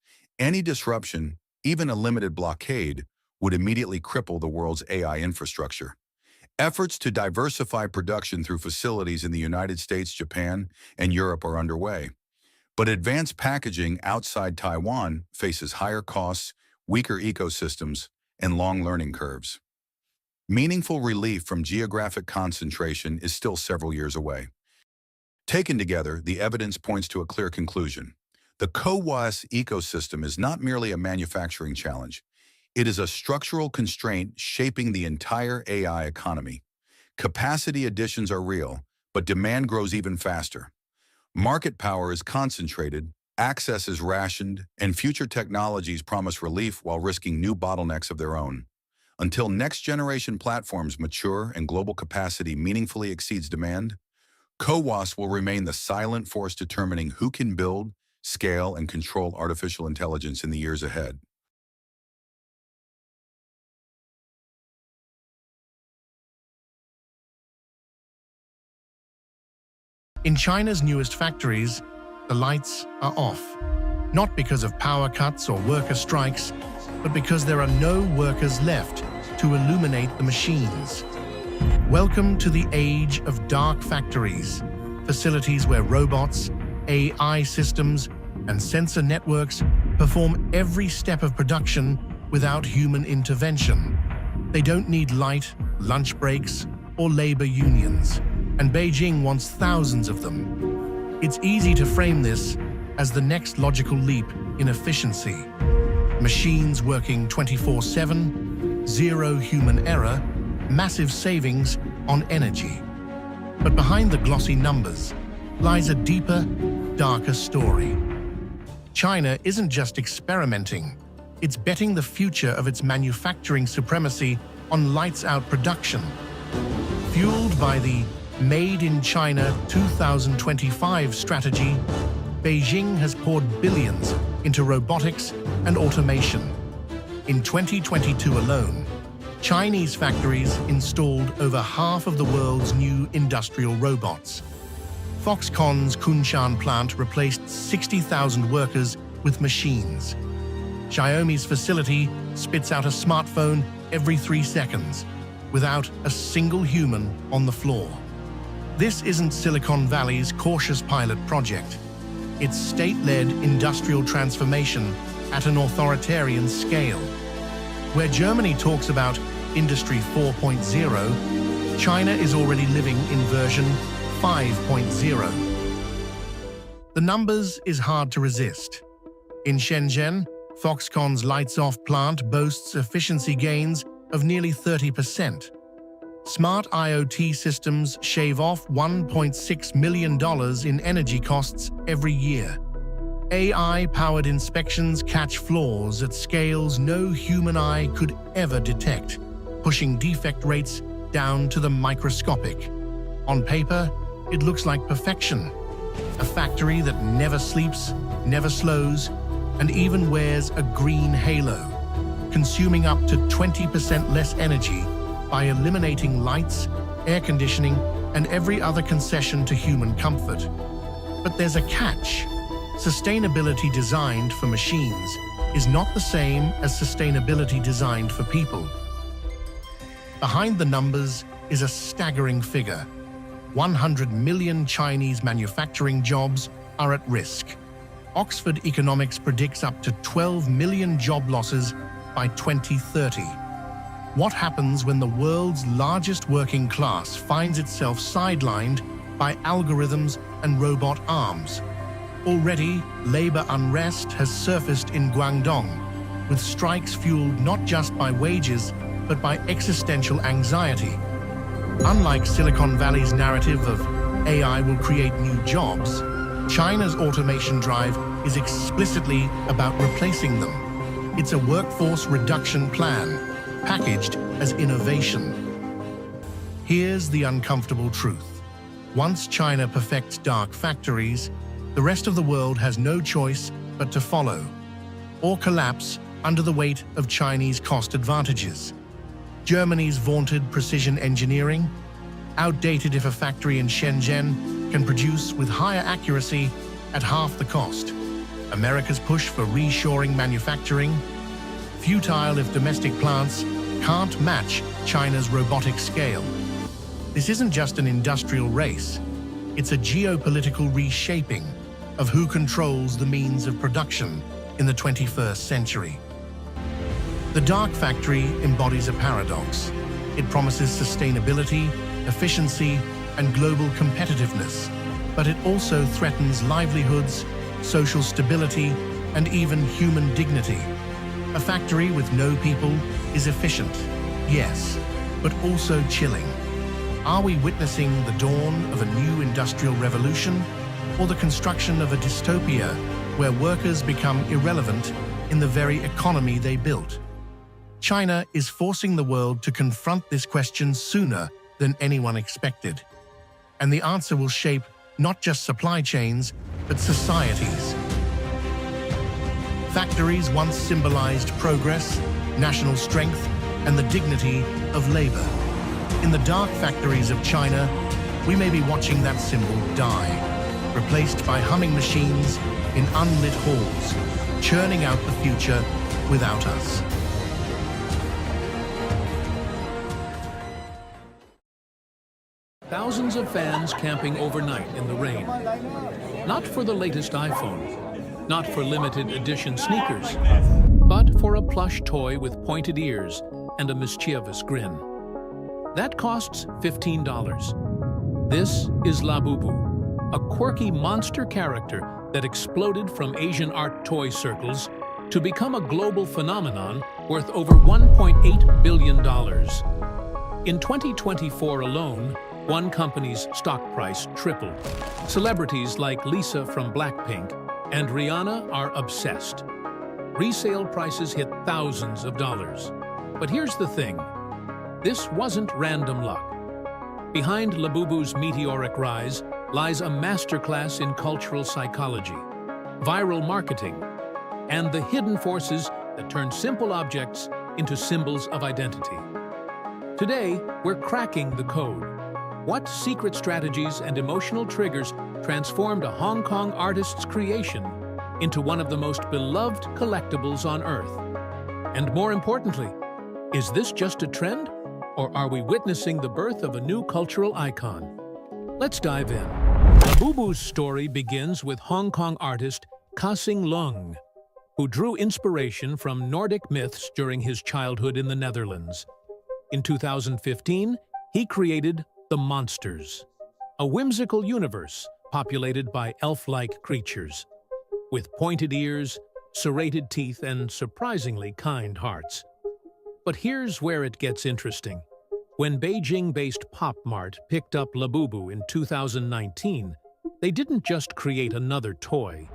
Any disruption, even a limited blockade, would immediately cripple the world's AI infrastructure. Efforts to diversify production through facilities in the United States, Japan, and Europe are underway. But advanced packaging outside Taiwan faces higher costs, weaker ecosystems, and long learning curves. Meaningful relief from geographic concentration is still several years away. Taken together, the evidence points to a clear conclusion. The CoWoS ecosystem is not merely a manufacturing challenge. It is a structural constraint shaping the entire AI economy. Capacity additions are real, but demand grows even faster. Market power is concentrated, access is rationed, and future technologies promise relief while risking new bottlenecks of their own. Until next-generation platforms mature and global capacity meaningfully exceeds demand, CoWoS will remain the silent force determining who can build, scale, and control artificial intelligence in the years ahead. In China's newest factories, the lights are off. Not because of power cuts or worker strikes, but because there are no workers left to illuminate the machines. Welcome to the age of dark factories, facilities where robots, AI systems, and sensor networks perform every step of production without human intervention. They don't need light, lunch breaks, or labor unions, and Beijing wants thousands of them. It's easy to frame this as the next logical leap in efficiency. Machines working 24/7, zero human error, massive savings on energy. But behind the glossy numbers lies a deeper, darker story. China isn't just experimenting, it's betting the future of its manufacturing supremacy on lights-out production. Fueled by the Made in China 2025 strategy, Beijing has poured billions into robotics and automation. In 2022 alone, Chinese factories installed over half of the world's new industrial robots. Foxconn's Kunshan plant replaced 60,000 workers with machines. Xiaomi's facility spits out a smartphone every 3 seconds, without a single human on the floor. This isn't Silicon Valley's cautious pilot project. It's state-led industrial transformation at an authoritarian scale. Where Germany talks about Industry 4.0, China is already living in version 5.0. The numbers is hard to resist. In Shenzhen, Foxconn's lights-off plant boasts efficiency gains of nearly 30%. Smart IoT systems shave off $1.6 million in energy costs every year. AI-powered inspections catch flaws at scales no human eye could ever detect, pushing defect rates down to the microscopic. On paper, it looks like perfection. A factory that never sleeps, never slows, and even wears a green halo, consuming up to 20% less energy by eliminating lights, air conditioning, and every other concession to human comfort. But there's a catch. Sustainability designed for machines is not the same as sustainability designed for people. Behind the numbers is a staggering figure. 100 million Chinese manufacturing jobs are at risk. Oxford Economics predicts up to 12 million job losses by 2030. What happens when the world's largest working class finds itself sidelined by algorithms and robot arms? Already, labor unrest has surfaced in Guangdong, with strikes fueled not just by wages, but by existential anxiety. Unlike Silicon Valley's narrative of AI will create new jobs, China's automation drive is explicitly about replacing them. It's a workforce reduction plan, packaged as innovation. Here's the uncomfortable truth. Once China perfects dark factories, the rest of the world has no choice but to follow, or collapse under the weight of Chinese cost advantages. Germany's vaunted precision engineering, outdated if a factory in Shenzhen can produce with higher accuracy at half the cost. America's push for reshoring manufacturing, futile if domestic plants can't match China's robotic scale. This isn't just an industrial race, it's a geopolitical reshaping of who controls the means of production in the 21st century. The dark factory embodies a paradox. It promises sustainability, efficiency, and global competitiveness, but it also threatens livelihoods, social stability, and even human dignity. A factory with no people is efficient, yes, but also chilling. Are we witnessing the dawn of a new industrial revolution, or the construction of a dystopia where workers become irrelevant in the very economy they built? China is forcing the world to confront this question sooner than anyone expected. And the answer will shape not just supply chains, but societies. Factories once symbolized progress, national strength, and the dignity of labor. In the dark factories of China, we may be watching that symbol die, replaced by humming machines in unlit halls, churning out the future without us. Thousands of fans camping overnight in the rain. Not for the latest iPhone, not for limited edition sneakers, but for a plush toy with pointed ears and a mischievous grin. That costs $15. This is Labubu, a quirky monster character that exploded from Asian art toy circles to become a global phenomenon worth over $1.8 billion. In 2024 alone, one company's stock price tripled. Celebrities like Lisa from Blackpink and Rihanna are obsessed. Resale prices hit thousands of dollars. But here's the thing. This wasn't random luck. Behind Labubu's meteoric rise lies a masterclass in cultural psychology, viral marketing, and the hidden forces that turn simple objects into symbols of identity. Today, we're cracking the code. What secret strategies and emotional triggers transformed a Hong Kong artist's creation into one of the most beloved collectibles on Earth? And more importantly, is this just a trend, or are we witnessing the birth of a new cultural icon? Let's dive in. Labubu's story begins with Hong Kong artist Ka-Sing Leung, who drew inspiration from Nordic myths during his childhood in the Netherlands. In 2015, he created The Monsters, a whimsical universe populated by elf-like creatures, with pointed ears, serrated teeth, and surprisingly kind hearts. But here's where it gets interesting. When Beijing-based Pop Mart picked up Labubu in 2019, they didn't just create another toy.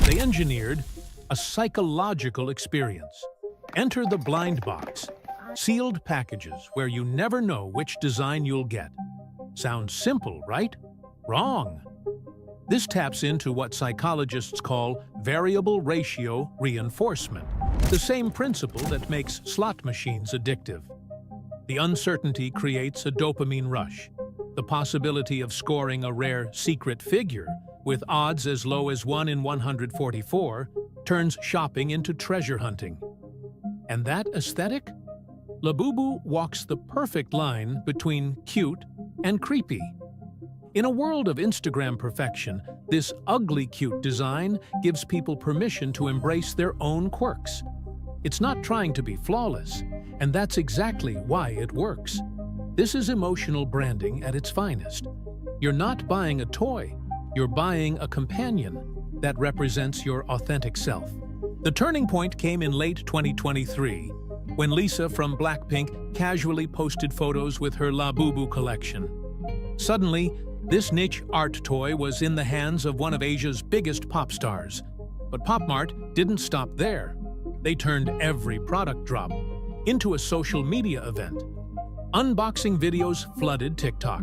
They engineered a psychological experience. Enter the blind box, sealed packages where you never know which design you'll get. Sounds simple, right? Wrong. This taps into what psychologists call variable ratio reinforcement, the same principle that makes slot machines addictive. The uncertainty creates a dopamine rush. The possibility of scoring a rare secret figure with odds as low as 1 in 144 turns shopping into treasure hunting. And that aesthetic? Labubu walks the perfect line between cute and creepy. In a world of Instagram perfection, this ugly cute design gives people permission to embrace their own quirks. It's not trying to be flawless, and that's exactly why it works. This is emotional branding at its finest. You're not buying a toy, you're buying a companion that represents your authentic self. The turning point came in late 2023, when Lisa from Blackpink casually posted photos with her Labubu collection. Suddenly, this niche art toy was in the hands of one of Asia's biggest pop stars. But Pop Mart didn't stop there. They turned every product drop into a social media event. Unboxing videos flooded TikTok.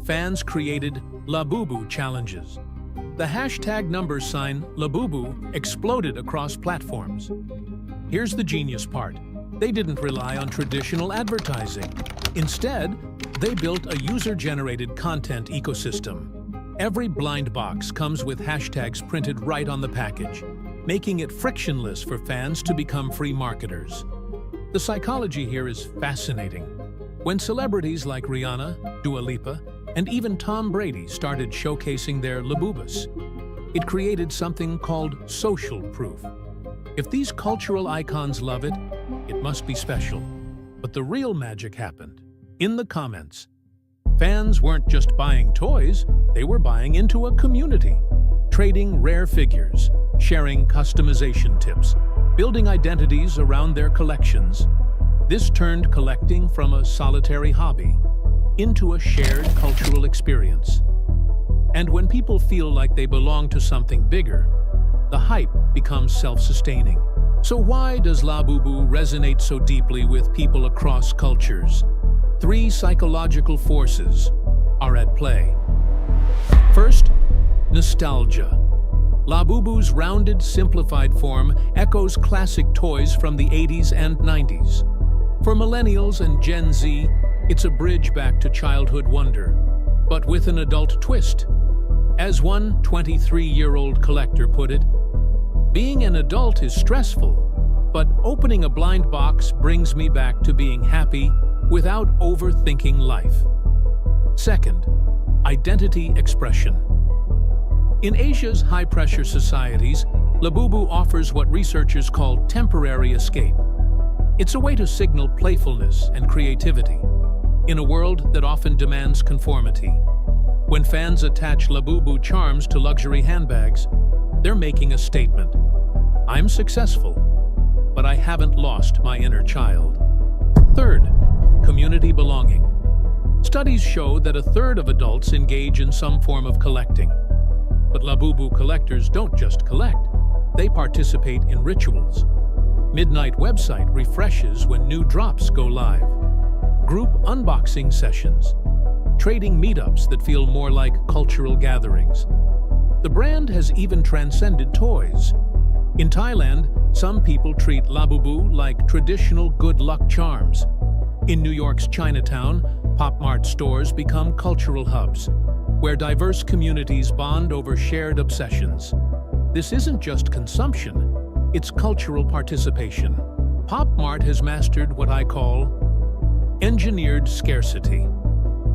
Fans created Labubu challenges. The hashtag #Labubu exploded across platforms. Here's the genius part. They didn't rely on traditional advertising. Instead, they built a user-generated content ecosystem. Every blind box comes with hashtags printed right on the package, making it frictionless for fans to become free marketers. The psychology here is fascinating. When celebrities like Rihanna, Dua Lipa, and even Tom Brady started showcasing their Labubus, it created something called social proof. If these cultural icons love it, it must be special. But the real magic happened in the comments. Fans weren't just buying toys, they were buying into a community, trading rare figures, sharing customization tips, building identities around their collections. This turned collecting from a solitary hobby into a shared cultural experience. And when people feel like they belong to something bigger, the hype becomes self-sustaining. So why does Labubu resonate so deeply with people across cultures? 3 psychological forces are at play. First, nostalgia. Labubu's rounded, simplified form echoes classic toys from the 80s and 90s. For millennials and Gen Z, it's a bridge back to childhood wonder, but with an adult twist. As one 23-year-old collector put it, "Being an adult is stressful, but opening a blind box brings me back to being happy without overthinking life." Second, identity expression. In Asia's high-pressure societies, Labubu offers what researchers call temporary escape. It's a way to signal playfulness and creativity in a world that often demands conformity. When fans attach Labubu charms to luxury handbags, they're making a statement. I'm successful, but I haven't lost my inner child. Third, community belonging. Studies show that 1/3 of adults engage in some form of collecting. But Labubu collectors don't just collect, they participate in rituals. Midnight website refreshes when new drops go live. Group unboxing sessions. Trading meetups that feel more like cultural gatherings. The brand has even transcended toys. In Thailand, some people treat Labubu like traditional good luck charms. In New York's Chinatown, Pop Mart stores become cultural hubs, where diverse communities bond over shared obsessions. This isn't just consumption, it's cultural participation. Pop Mart has mastered what I call engineered scarcity.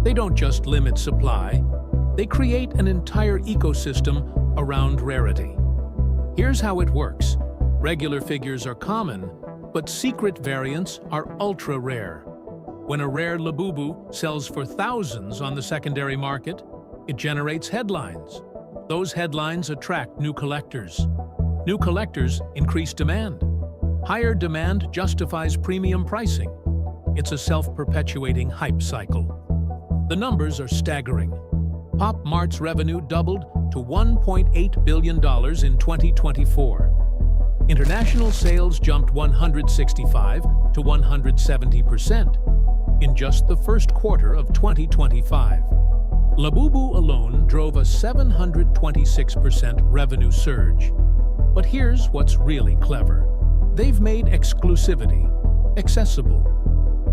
They don't just limit supply, they create an entire ecosystem around rarity. Here's how it works. Regular figures are common, but secret variants are ultra rare. When a rare Labubu sells for thousands on the secondary market, it generates headlines. Those headlines attract new collectors. New collectors increase demand. Higher demand justifies premium pricing. It's a self-perpetuating hype cycle. The numbers are staggering. Pop Mart's revenue doubled to $1.8 billion in 2024. International sales jumped 165 to 170% in just the first quarter of 2025. Labubu alone drove a 726% revenue surge. But here's what's really clever. They've made exclusivity accessible.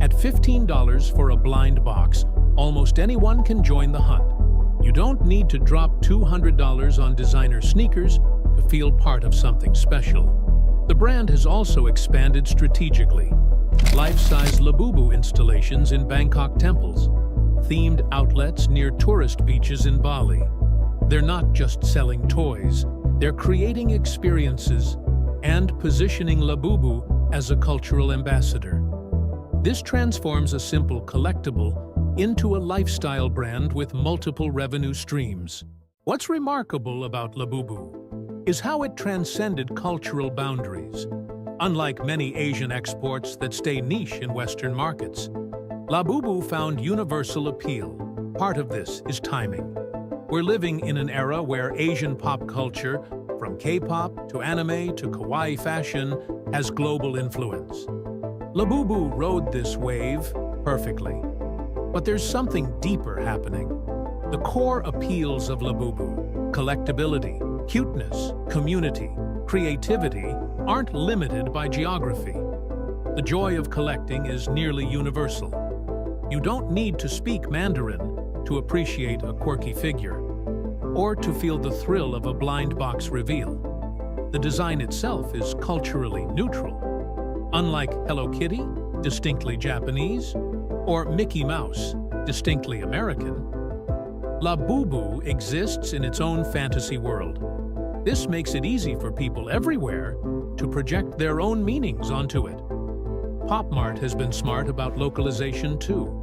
At $15 for a blind box, almost anyone can join the hunt. You don't need to drop $200 on designer sneakers to feel part of something special. The brand has also expanded strategically. Life-size Labubu installations in Bangkok temples, themed outlets near tourist beaches in Bali. They're not just selling toys, they're creating experiences and positioning Labubu as a cultural ambassador. This transforms a simple collectible into a lifestyle brand with multiple revenue streams. What's remarkable about Labubu is how it transcended cultural boundaries. Unlike many Asian exports that stay niche in Western markets, Labubu found universal appeal. Part of this is timing. We're living in an era where Asian pop culture, from K-pop to anime to kawaii fashion, has global influence. Labubu rode this wave perfectly. But there's something deeper happening. The core appeals of Labubu, collectability, cuteness, community, creativity, aren't limited by geography. The joy of collecting is nearly universal. You don't need to speak Mandarin to appreciate a quirky figure, or to feel the thrill of a blind box reveal. The design itself is culturally neutral. Unlike Hello Kitty, distinctly Japanese, or Mickey Mouse, distinctly American, Labubu exists in its own fantasy world. This makes it easy for people everywhere to project their own meanings onto it. Pop Mart has been smart about localization too.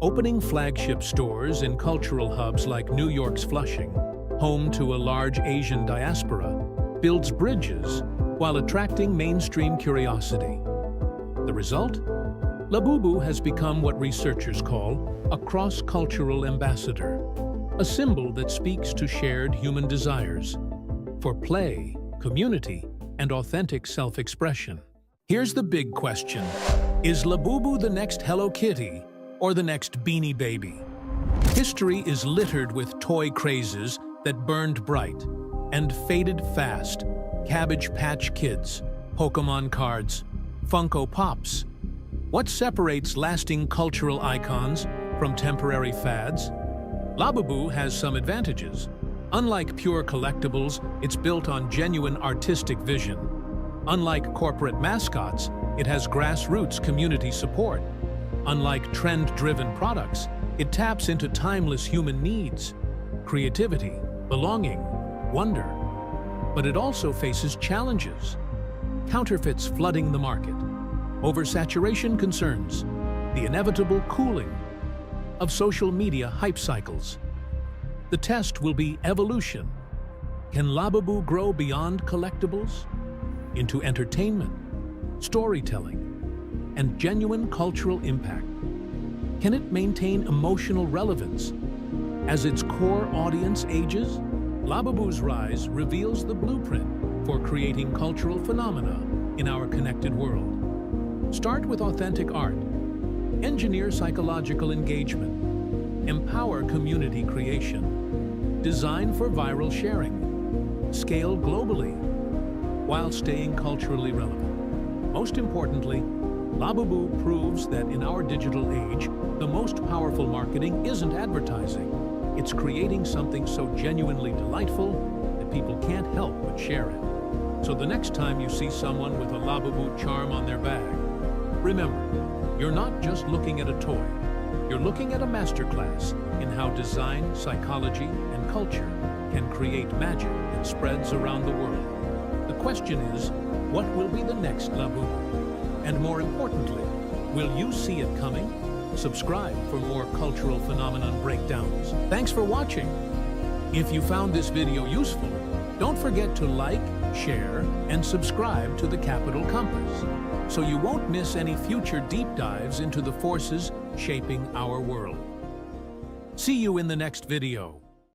Opening flagship stores in cultural hubs like New York's Flushing, home to a large Asian diaspora, builds bridges while attracting mainstream curiosity. The result? Labubu has become what researchers call a cross-cultural ambassador, a symbol that speaks to shared human desires for play, community, and authentic self-expression. Here's the big question. Is Labubu the next Hello Kitty or the next Beanie Baby? History is littered with toy crazes that burned bright and faded fast. Cabbage Patch Kids, Pokemon cards, Funko Pops. What separates lasting cultural icons from temporary fads? Labubu has some advantages. Unlike pure collectibles, it's built on genuine artistic vision. Unlike corporate mascots, it has grassroots community support. Unlike trend-driven products, it taps into timeless human needs, creativity, belonging, wonder. But it also faces challenges. Counterfeits flooding the market, oversaturation concerns, the inevitable cooling of social media hype cycles. The test will be evolution. Can Labubu grow beyond collectibles into entertainment, storytelling, and genuine cultural impact? Can it maintain emotional relevance as its core audience ages? Labubu's rise reveals the blueprint for creating cultural phenomena in our connected world. Start with authentic art, engineer psychological engagement, empower community creation, design for viral sharing, scale globally, while staying culturally relevant. Most importantly, Labubu proves that in our digital age, the most powerful marketing isn't advertising. It's creating something so genuinely delightful that people can't help but share it. So the next time you see someone with a Labubu charm on their bag, remember, you're not just looking at a toy. You're looking at a masterclass in how design, psychology, and culture can create magic that spreads around the world. The question is, what will be the next Labubu? And more importantly, will you see it coming? Subscribe for more cultural phenomenon breakdowns. Thanks for watching. If you found this video useful, don't forget to like, share, and subscribe to the Capital Compass, so you won't miss any future deep dives into the forces shaping our world. See you in the next video.